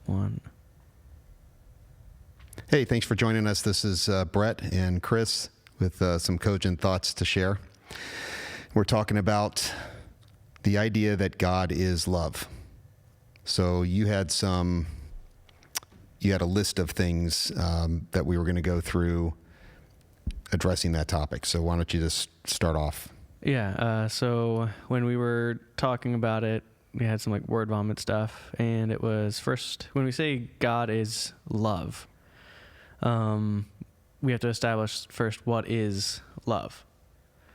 1. Hey, thanks for joining us. This is Brett and Chris with some cogent thoughts to share. We're talking about the idea that God is love. So you had a list of things that we were going to go through addressing that topic. So why don't you just start off? Yeah, so when we were talking about it, we had some like word vomit stuff, and it was first, when we say God is love, we have to establish first what is love.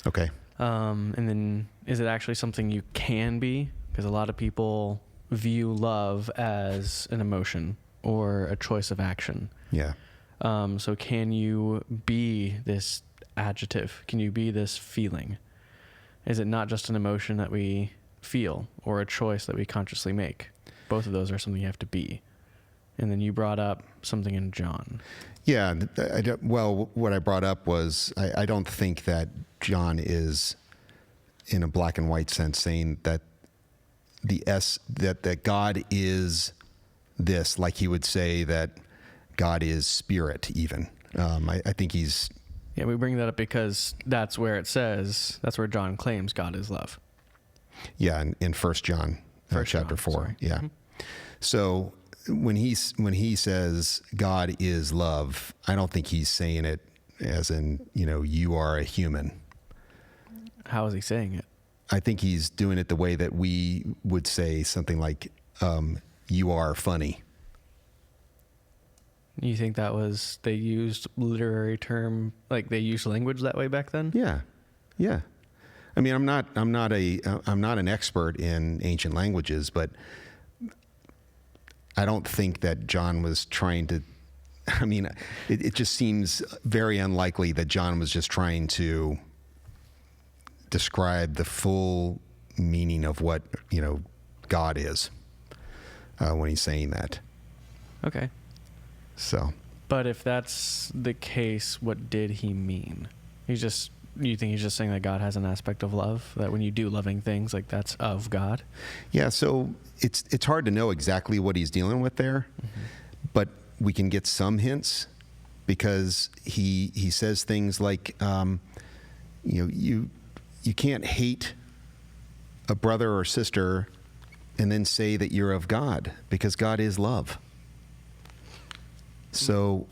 Okay. And then is it actually something you can be? Because a lot of people view love as an emotion or a choice of action. Yeah. So can you be this adjective? Can you be this feeling? Is it not just an emotion that we feel or a choice that we consciously make? Both of those are something you have to be. And then you brought up something in John. Yeah. What I brought up was I don't think that John is, in a black and white sense, saying that that God is this, like he would say that God is spirit even. I think he's... Yeah, we bring that up because that's where it says, that's where John claims God is love. Yeah, in 1 John, chapter 4. Sorry. Yeah. Mm-hmm. So when he says God is love, I don't think he's saying it as in, you are a human. How is he saying it? I think he's doing it the way that we would say something like, you are funny. You think that was, they used literary term, like they used language that way back then? Yeah. Yeah. I mean, I'm not an expert in ancient languages, but I don't think that John was trying to, it just seems very unlikely that John was just trying to describe the full meaning of what, God is, when he's saying that. Okay. So. But if that's the case, what did he mean? You think he's just saying that God has an aspect of love, that when you do loving things, like that's of God? Yeah, so it's hard to know exactly what he's dealing with there, but we can get some hints because he says things like, you can't hate a brother or sister and then say that you're of God, because God is love. So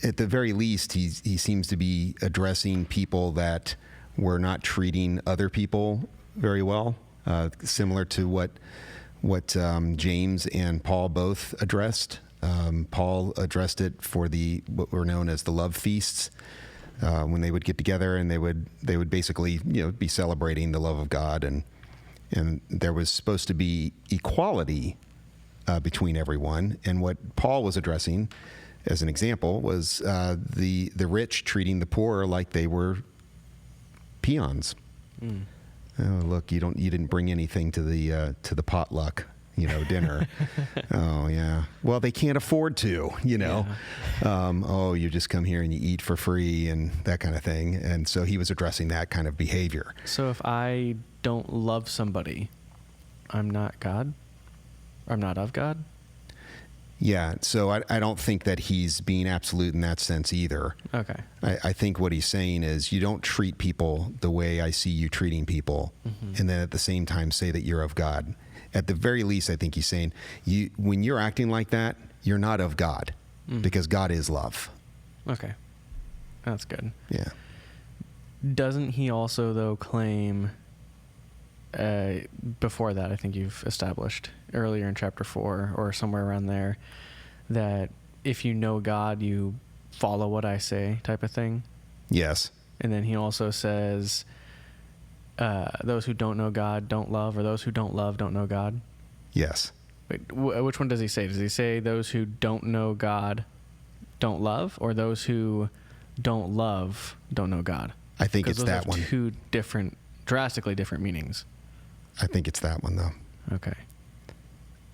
at the very least, he seems to be addressing people that were not treating other people very well, similar to what James and Paul both addressed. Paul addressed it for what were known as the love feasts, when they would get together and they would basically be celebrating the love of God, and there was supposed to be equality between everyone. And what Paul was addressing, as an example, was the rich treating the poor like they were peons. Mm. Oh, look, you didn't bring anything to the potluck, dinner. Oh yeah. Well, they can't afford to, Yeah. You just come here and you eat for free and that kind of thing. And so he was addressing that kind of behavior. So if I don't love somebody, I'm not God? Or I'm not of God? Yeah, so I don't think that he's being absolute in that sense either. Okay. I think what he's saying is you don't treat people the way I see you treating people, and then at the same time say that you're of God. At the very least, I think he's saying when you're acting like that, you're not of God, because God is love. Okay. That's good. Yeah. Doesn't he also, though, claim, before that, I think you've established earlier in chapter 4 or somewhere around there, that if you know God, you follow what I say type of thing? Yes. And then he also says, those who don't know God don't love, or those who don't love don't know God? Yes. Wait, which one does he say? Does he say those who don't know God don't love, or those who don't love don't know God? I think it's that one. Two different, drastically different meanings. I think it's that one, though. Okay.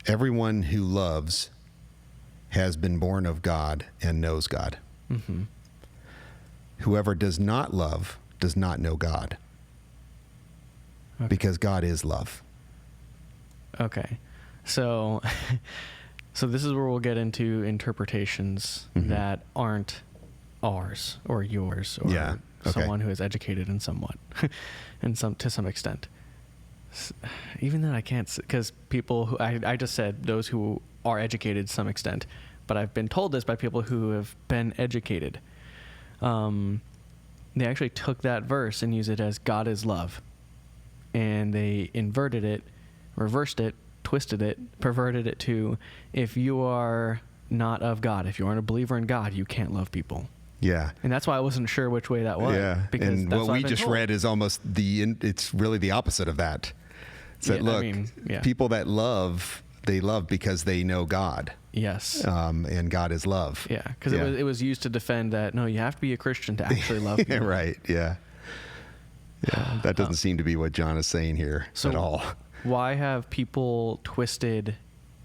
Everyone who loves has been born of God and knows God. Mm-hmm. Whoever does not love does not know God. Okay. Because God is love. Okay. So So this is where we'll get into interpretations that aren't ours or yours or someone who is educated in somewhat, to some extent. Even then I can't, because people who, I just said those who are educated to some extent, but I've been told this by people who have been educated. They actually took that verse and used it as God is love. And they inverted it, reversed it, twisted it, perverted it to, if you are not of God, if you aren't a believer in God, you can't love people. Yeah. And that's why I wasn't sure which way that was. Yeah. Because and what we just read is almost it's really the opposite of that. It's that, look, people that love, they love because they know God. Yes. And God is love. Yeah. Because it was used to defend that, no, you have to be a Christian to actually love people. Right. Yeah. Yeah. That doesn't seem to be what John is saying here at all. Why have people twisted,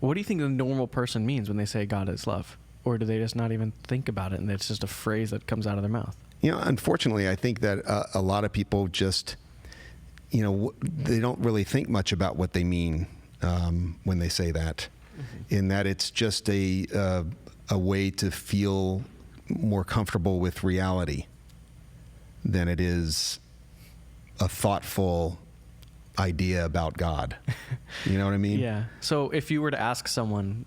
what do you think the normal person means when they say God is love? Or do they just not even think about it and it's just a phrase that comes out of their mouth? Unfortunately, I think that a lot of people just, they don't really think much about what they mean when they say that. In that it's just a way to feel more comfortable with reality than it is a thoughtful idea about God. You know what I mean? Yeah. So if you were to ask someone,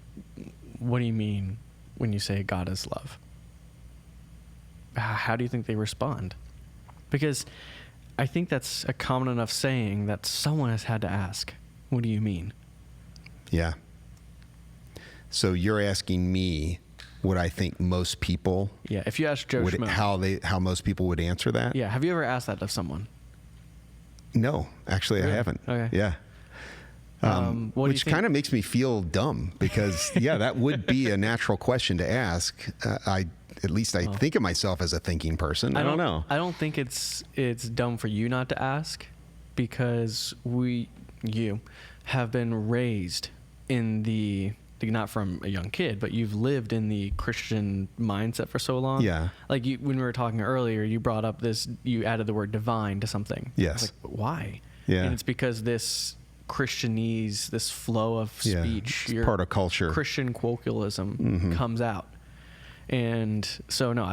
what do you mean when you say God is love? How do you think they respond? Because I think that's a common enough saying that someone has had to ask, what do you mean? Yeah. So you're asking me what I think most people... Yeah, if you ask Joe Schmo... How most people would answer that? Yeah, have you ever asked that of someone? No, actually really? I haven't. Okay. Yeah. Which kind of makes me feel dumb because, that would be a natural question to ask. I think of myself as a thinking person. I don't know. I don't think it's dumb for you not to ask because you have been raised in not from a young kid, but you've lived in the Christian mindset for so long. Yeah. Like when we were talking earlier, you brought up you added the word divine to something. Yes. I was like, why? Yeah. And it's because this Christianese, this flow of speech, it's part of culture. Christian colloquialism comes out. And so, no,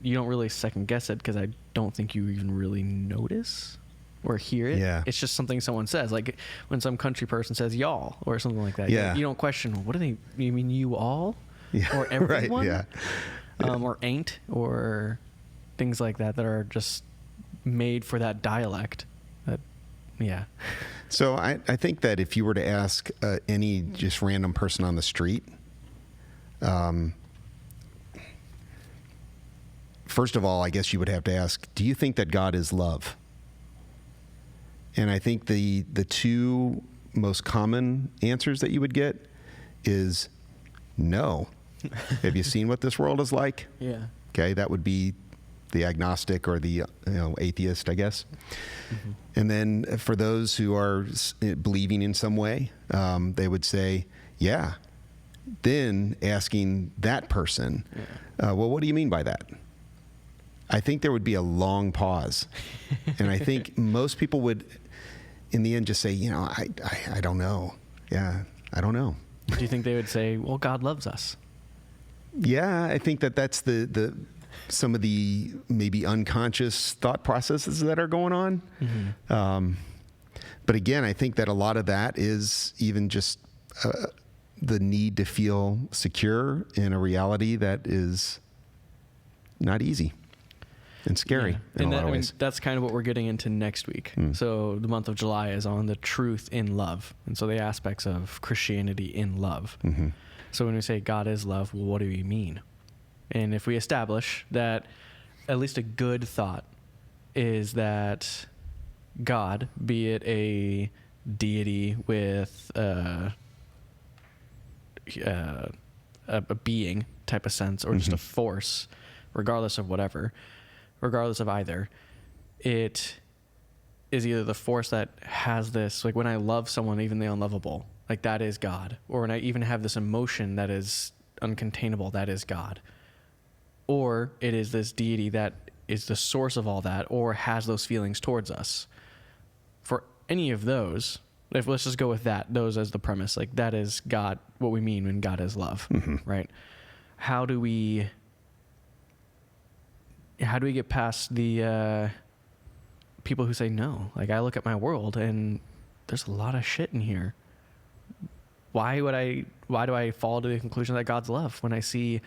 you don't really second guess it because I don't think you even really notice or hear it. Yeah. It's just something someone says. Like when some country person says y'all or something like that. Yeah. You don't question, what do they, you mean you all? Yeah. Or everyone? Right, yeah. Or ain't, or things like that are just made for that dialect. Yeah. So I think that if you were to ask any just random person on the street, first of all, I guess you would have to ask, do you think that God is love? And I think the two most common answers that you would get is no. Have you seen what this world is like? Yeah. Okay, that would be the agnostic or the atheist, I guess. And then for those who are believing in some way, they would say, yeah. Then asking that person, well, what do you mean by that? I think there would be a long pause. And I think most people would, in the end, just say, I don't know. Yeah, I don't know. Do you think they would say, well, God loves us? Yeah, I think that's some of the maybe unconscious thought processes that are going on. But again, I think that a lot of that is even just the need to feel secure in a reality that is not easy and scary in a lot of ways. That's kind of what we're getting into next week. So the month of July is on the truth in love. And so the aspects of Christianity in love. So when we say God is love, well, what do we mean? And if we establish that at least a good thought is that God, be it a deity with a being type of sense or just a force, regardless of either, it is either the force that has this, like when I love someone, even the unlovable, like that is God. Or when I even have this emotion that is uncontainable, that is God. Or it is this deity that is the source of all that or has those feelings towards us. For any of those, let's just go with those as the premise. Like that is God, what we mean when God is love, right? How do we get past the people who say no? Like I look at my world and there's a lot of shit in here. Why do I fall to the conclusion that God's love when I see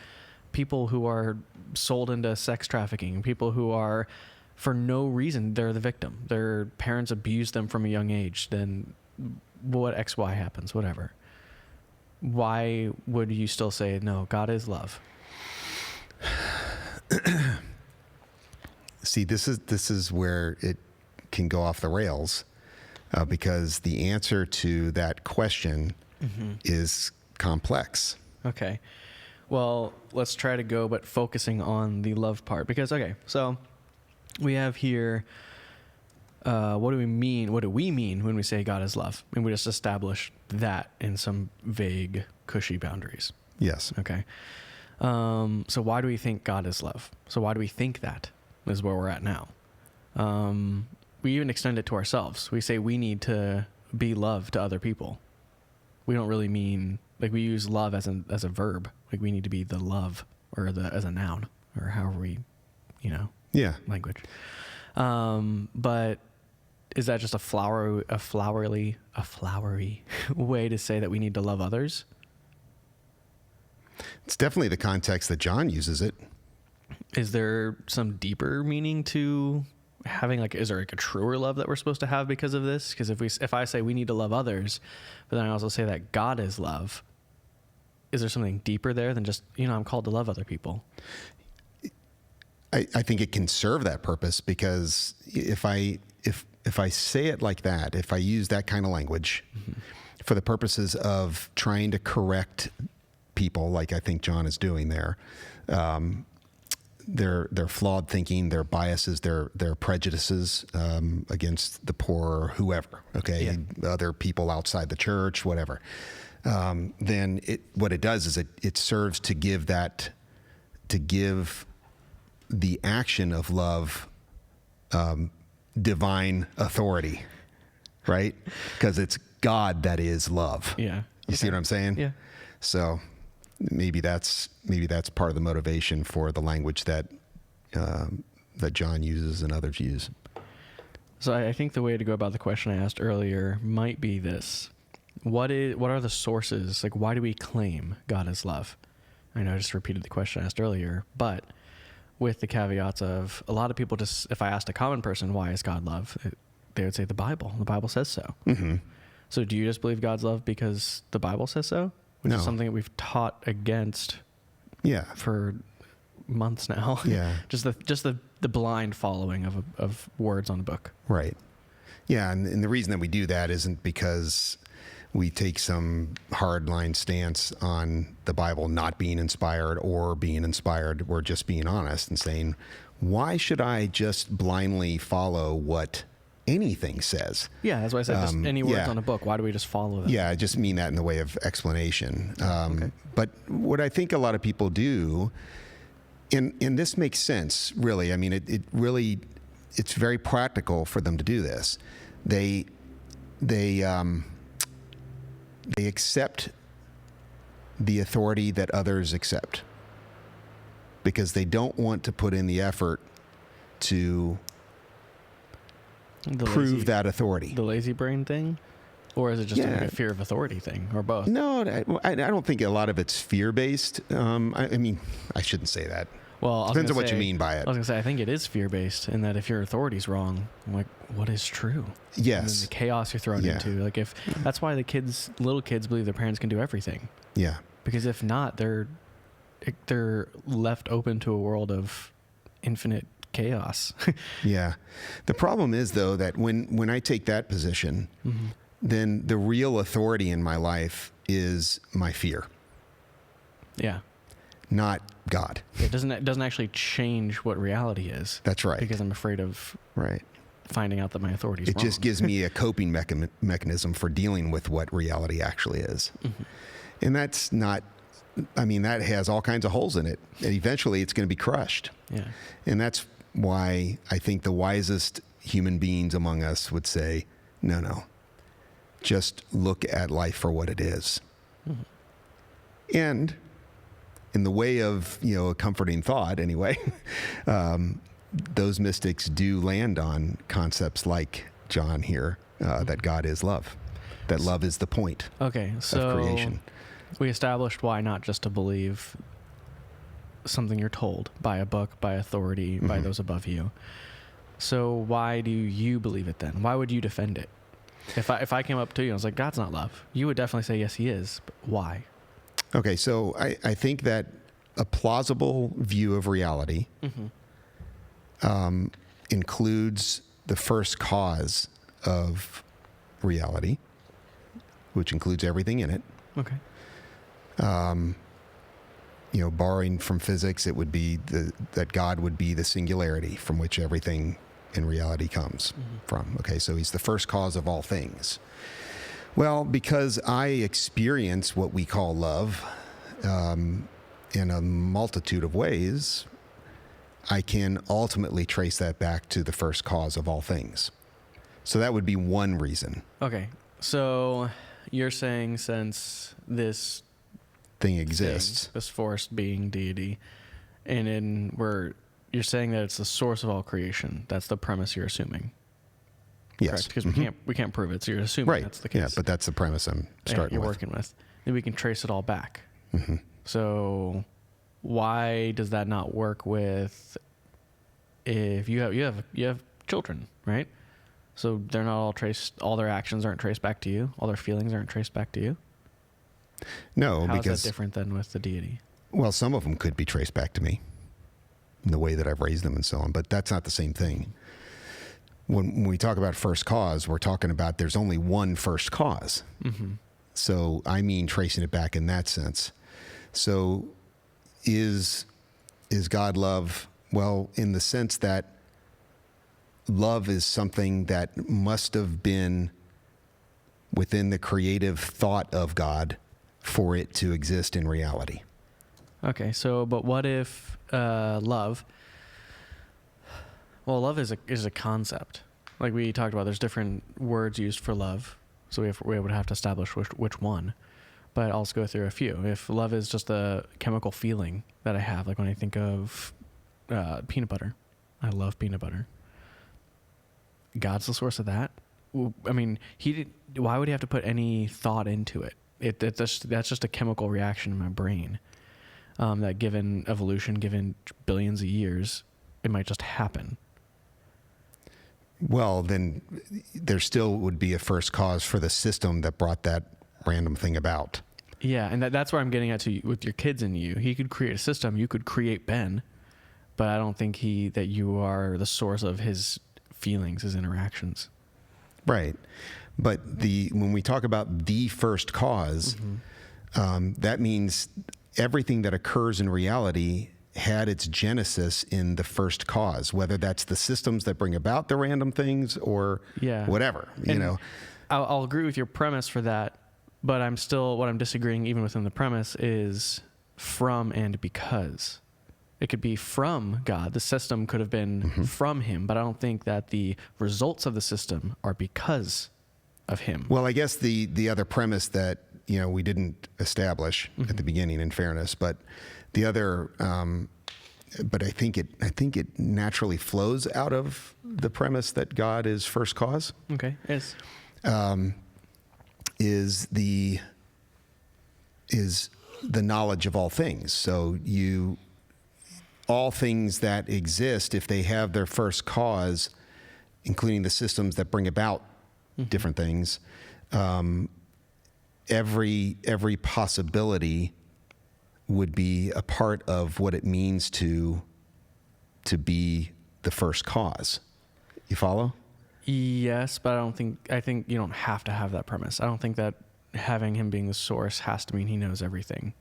people who are sold into sex trafficking, people who are, for no reason, they're the victim. Their parents abused them from a young age. Then what XY happens, whatever. Why would you still say, no, God is love? See, this is where it can go off the rails because the answer to that question is complex. Okay. Well, let's try to go, but focusing on the love part. Because, okay, so we have here, what do we mean when we say God is love? And we just establish that in some vague, cushy boundaries. Yes. Okay. So why do we think God is love? So why do we think that is where we're at now? We even extend it to ourselves. We say we need to be love to other people. We don't really mean, like we use love as a verb. Like we need to be the love or as a noun or however we, language. But is that just a flowery way to say that we need to love others? It's definitely the context that John uses it. Is there some deeper meaning to having is there like a truer love that we're supposed to have because of this? Because if I say we need to love others, but then I also say that God is love, is there something deeper there than just, I'm called to love other people? I think it can serve that purpose because if I say it like that, if I use that kind of language for the purposes of trying to correct people, like I think John is doing there, their flawed thinking, their biases, their prejudices against the poor or whoever, other people outside the church, whatever. Then what it does is it serves to give the action of love divine authority, right? Because it's God that is love. Yeah. You see what I'm saying? Yeah. So maybe that's part of the motivation for the language that John uses and others use. So I think the way to go about the question I asked earlier might be this. What are the sources? Like, why do we claim God is love? I know I just repeated the question I asked earlier, but with the caveats of a lot of people just, if I asked a common person, why is God love? They would say the Bible. The Bible says so. Mm-hmm. So do you just believe God's love because the Bible says so? Which is something that we've taught against for months now. Yeah. just the blind following of words on a book. Right. Yeah. And the reason that we do that isn't because we take some hardline stance on the Bible not being inspired or being inspired. We're just being honest and saying, why should I just blindly follow what anything says? Yeah, that's why I said just any words on a book. Why do we just follow them? Yeah, I just mean that in the way of explanation. But what I think a lot of people do, and this makes sense, really. I mean, it's very practical for them to do this. They accept the authority that others accept because they don't want to put in the effort to prove that authority. The lazy brain thing? Or is it just a fear of authority thing, or both? No, I don't think a lot of it's fear-based. I mean, I shouldn't say that. Well, depends on what you mean by it. I was going to say, I think it is fear-based in that if your authority's wrong, I'm like, what is true? Yes. And then the chaos you're thrown into. Like that's why little kids believe their parents can do everything. Yeah. Because if not, they're left open to a world of infinite chaos. Yeah. The problem is, though, that when I take that position, then the real authority in my life is my fear. Yeah. Not God. It doesn't actually change what reality is. That's right. Because I'm afraid of finding out that my authority is wrong. It just gives me a coping mechanism for dealing with what reality actually is. Mm-hmm. And that's not, I mean, that has all kinds of holes in it. And eventually it's going to be crushed. Yeah. And that's why I think the wisest human beings among us would say, no. just look at life for what it is. Mm-hmm. And in the way of, a comforting thought anyway, those mystics do land on concepts like John here, that God is love, that love is the point of creation. We established why not just to believe something you're told by a book, by authority, mm-hmm. by those above you. So why do you believe it then? Why would you defend it? If I came up to you and I was like, God's not love, you would definitely say, yes, he is. But why? Okay, so I think that a plausible view of reality mm-hmm. Includes the first cause of reality, which includes everything in it. Okay. Borrowing from physics, it would be that God would be the singularity from which everything in reality comes mm-hmm. from. Okay, so he's the first cause of all things. Well, because I experience what we call love in a multitude of ways, I can ultimately trace that back to the first cause of all things. So that would be one reason. Okay, so you're saying since this thing exists, this force being deity, and you're saying that it's the source of all creation. That's the premise you're assuming. Yes, because mm-hmm. we can't prove it. So you're assuming that's the case. Yeah, but that's the premise I'm starting you're working with. Then we can trace it all back. Mm-hmm. So why does that not work with if you have children, right? So they're not all traced. All their actions aren't traced back to you. All their feelings aren't traced back to you. No, How because is that different than with the deity? Well, some of them could be traced back to me in the way that I've raised them and so on, but that's not the same thing. When we talk about first cause, we're talking about there's only one first cause. Mm-hmm. So I mean tracing it back in that sense. So is God love? Well, in the sense that love is something that must have been within the creative thought of God for it to exist in reality. Okay, so but what if love? Well, love is a concept. Like we talked about, there's different words used for love, so we would have to establish which one. But I'll just go through a few. If love is just a chemical feeling that I have, like when I think of peanut butter, I love peanut butter. God's the source of that. I mean, why would he have to put any thought into it? That's just a chemical reaction in my brain. That given evolution, given billions of years, it might just happen. Well, then there still would be a first cause for the system that brought that random thing about. Yeah, and that's where I'm getting at with your kids and you. He could create a system. You could create Ben, but I don't think that you are the source of his feelings, his interactions. Right. But when we talk about the first cause, mm-hmm. That means everything that occurs in reality had its genesis in the first cause, whether that's the systems that bring about the random things or whatever, I'll agree with your premise for that, but what I'm disagreeing even within the premise is from and because. It could be from God. The system could have been mm-hmm. from him, but I don't think that the results of the system are because of him. Well, I guess the other premise that, we didn't establish mm-hmm. at the beginning, in fairness, but the other, but I think it naturally flows out of the premise that God is first cause. Okay. Yes. Is the knowledge of all things. So all things that exist, if they have their first cause, including the systems that bring about mm-hmm. different things, every possibility would be a part of what it means to be the first cause. You follow? Yes, but I think you don't have to have that premise. I don't think that having him being the source has to mean he knows everything.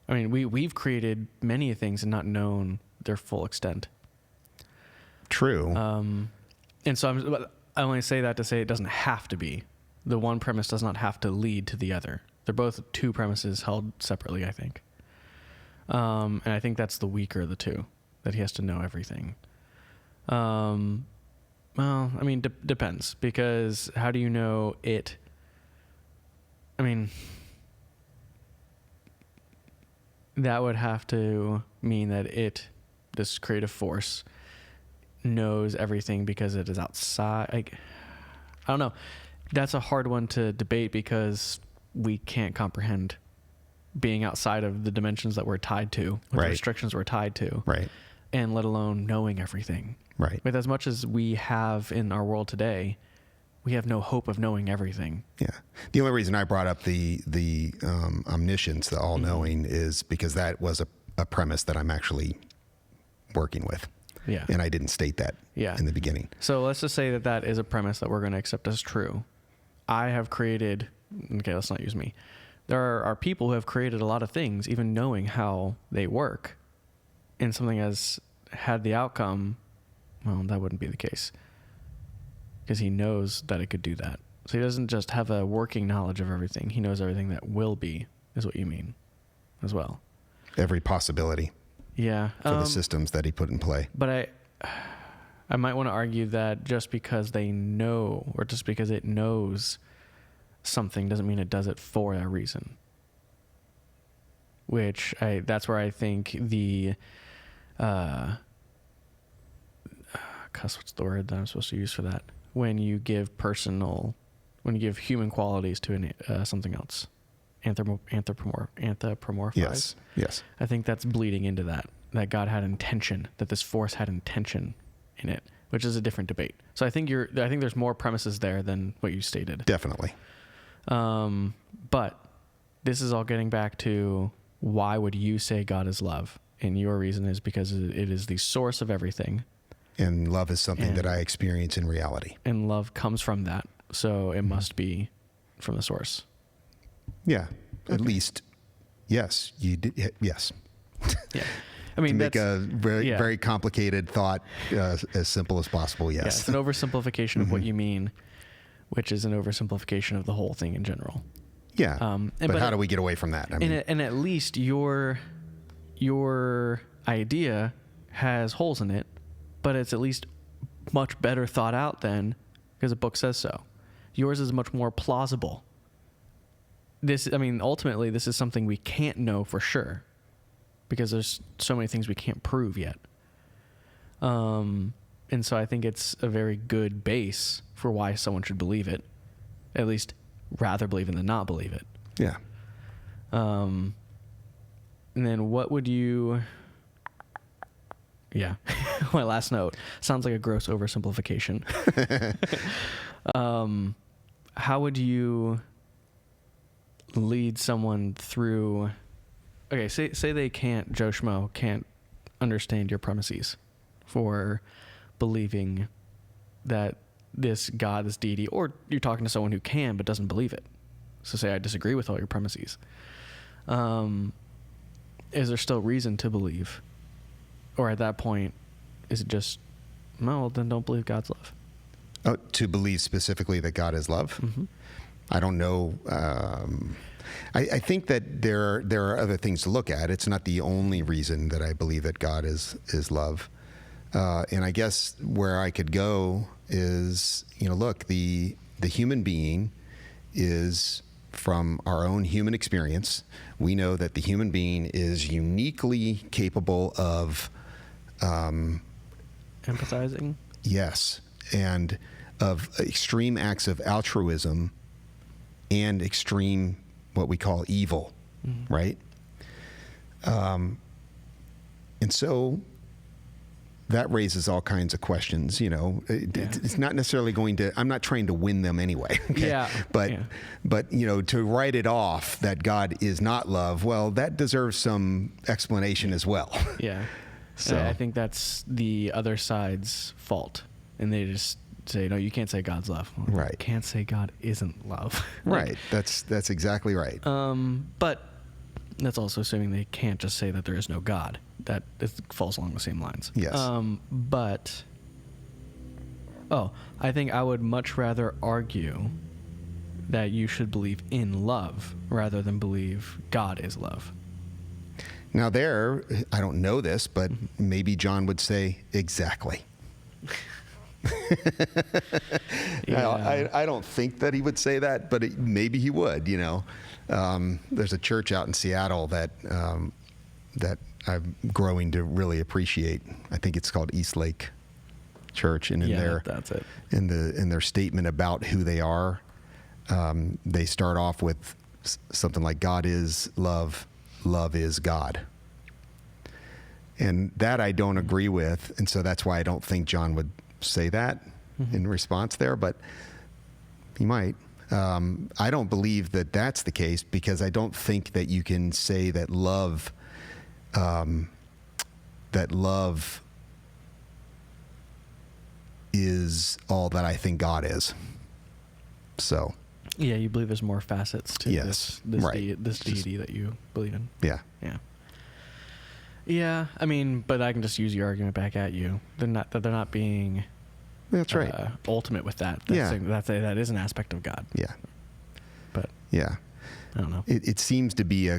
I mean, we've created many things and not known their full extent. True. And so I only say that to say it doesn't have to be. The one premise does not have to lead to the other. They're both two premises held separately, I think. And I think that's the weaker of the two, that he has to know everything. Well, I mean, depends, because how do you know it I mean, that would have to mean that this creative force, knows everything because it is outside. Like, I don't know. That's a hard one to debate because we can't comprehend being outside of the dimensions that we're tied to, or the restrictions we're tied to, and let alone knowing everything. Right. With as much as we have in our world today, we have no hope of knowing everything. Yeah. The only reason I brought up the omniscience, the all-knowing, is because that was a premise that I'm actually working with. Yeah. And I didn't state that in the beginning. So let's just say that is a premise that we're going to accept as true. I have created, okay, let's not use me. There are people who have created a lot of things, even knowing how they work. And something has had the outcome, well, that wouldn't be the case. Because he knows that it could do that. So he doesn't just have a working knowledge of everything. He knows everything that will be, is what you mean, as well. Every possibility. Yeah. For the systems that he put in play. But I might want to argue that just because they know, or just because it knows something, doesn't mean it does it for a reason. That's where I think the, what's the word that I'm supposed to use for that? When you give human qualities to something else. Anthropomorphize. Yes. I think that's bleeding into that God had intention, that this force had intention in it, which is a different debate. So I think there's more premises there than what you stated. Definitely. But this is all getting back to, why would you say God is love? And your reason is because it is the source of everything. And love is something that I experience in reality. And love comes from that. So it must be from the source. Yeah. Okay. At least, yes. You did. Yes. Yeah. I mean, to make a very complicated thought as simple as possible. Yes. Yeah, it's an oversimplification of what you mean, which is an oversimplification of the whole thing in general. Yeah. But how do we get away from that? I mean, and at least your idea has holes in it, but it's at least much better thought out than, because the book says so. Yours is much more plausible. Ultimately, this is something we can't know for sure, because there's so many things we can't prove yet. And so I think it's a very good base for why someone should believe it, at least rather believe it than not believe it. Yeah. And then what would you... Yeah. My last note sounds like a gross oversimplification. How would you lead someone through... Okay, say they can't, Joe Schmo can't understand your premises for believing that this God, this deity, or you're talking to someone who can but doesn't believe it. So say I disagree with all your premises. Is there still reason to believe? Or at that point, is it just, no, then don't believe God's love? Oh, to believe specifically that God is love? Mm-hmm. I don't know. I think that there are other things to look at. It's not the only reason that I believe that God is love. And I guess where I could go is, look, the human being is, from our own human experience, we know that the human being is uniquely capable of empathizing. Yes. And of extreme acts of altruism and extreme, what we call evil, right? And so that raises all kinds of questions, It's not necessarily I'm not trying to win them anyway. Okay? Yeah. But, to write it off that God is not love, well, that deserves some explanation as well. Yeah. So I think that's the other side's fault. And they just say, no, you can't say God's love. Well, right. You can't say God isn't love. Right. That's exactly right. But that's also assuming they can't just say that there is no God. That it falls along the same lines. Yes. I think I would much rather argue that you should believe in love rather than believe God is love. Now I don't know this, but maybe John would say exactly. Yeah. I don't think that he would say that, but maybe he would. There's a church out in Seattle that I'm growing to really appreciate. I think it's called East Lake Church, and that's it. In their statement about who they are, they start off with something like God is love, love is God. And that I don't agree with, and so that's why I don't think John would say that in response there, but he might. I don't believe that that's the case, because I don't think that you can say that love is all that I think God is. So. Yeah, you believe there's more facets to yes, this right. This deity that you believe in. Yeah. Yeah. Yeah, I mean, but I can just use your argument back at you. They're not being. That's right. Ultimate with that. That is an aspect of God. Yeah. But. Yeah. I don't know. It seems to be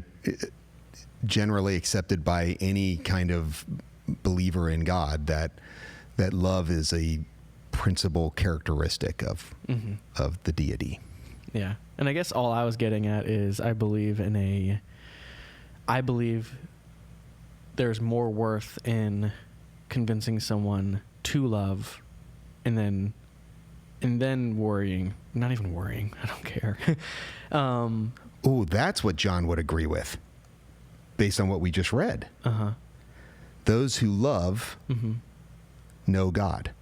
generally accepted by any kind of believer in God that love is a principal characteristic of the deity. Yeah, and I guess all I was getting at is I believe there's more worth in convincing someone to love and then worrying. Not even worrying. I don't care. That's what John would agree with, based on what we just read. Those who love know God.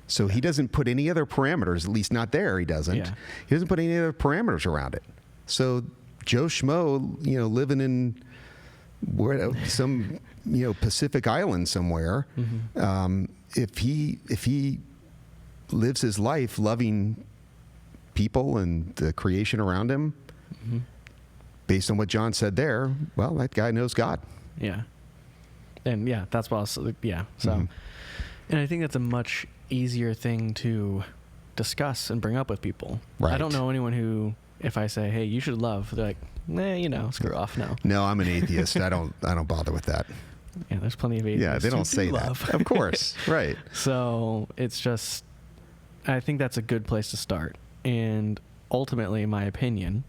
So he doesn't put any other parameters, at least not there. He doesn't. Yeah. He doesn't put any other parameters around it. So Joe Schmo, living in some Pacific island somewhere, if he lives his life loving people and the creation around him, based on what John said there, well, that guy knows God. Yeah. And yeah, that's what I was, yeah. So, and I think that's a much easier thing to discuss and bring up with people. Right. I don't know anyone who, if I say, hey, you should love, they're like, screw off. No, I'm an atheist. I don't bother with that. Yeah, there's plenty of atheists. Yeah, they don't say that. Of course. Right. So it's just, I think that's a good place to start. And ultimately, my opinion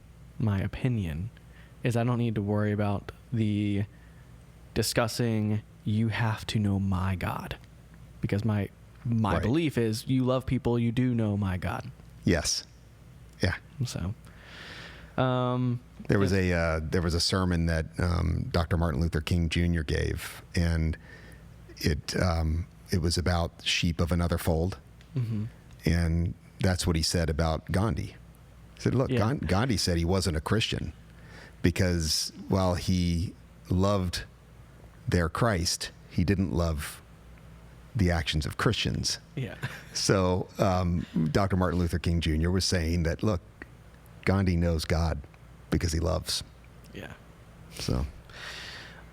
is I don't need to worry about the discussing, you have to know my God, because my right. belief is you love people, you do know my God. Yes. Yeah. So there was a sermon that Dr. Martin Luther King Jr. gave, and it was about sheep of another fold, and that's what he said about Gandhi. He said, look, Gandhi said he wasn't a Christian because while he loved their Christ, he didn't love the actions of Christians. Yeah. So Dr. Martin Luther King Jr. was saying that, look, Gandhi knows God because he loves. Yeah. So.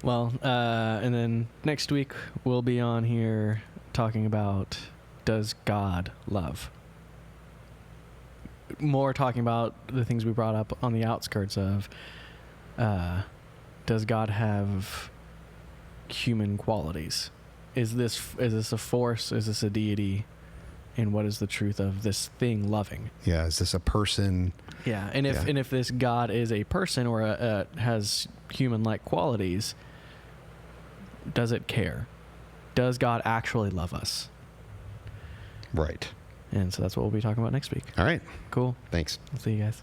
Well, and then next week we'll be on here talking about, does God love? More talking about the things we brought up on the outskirts of, does God have human qualities? Is this a force? Is this a deity? And what is the truth of this thing loving? Yeah, is this a person? Yeah, and if this God is a person or has human-like qualities, does it care? Does God actually love us? Right. And so that's what we'll be talking about next week. All right. Cool. Thanks. I'll see you guys.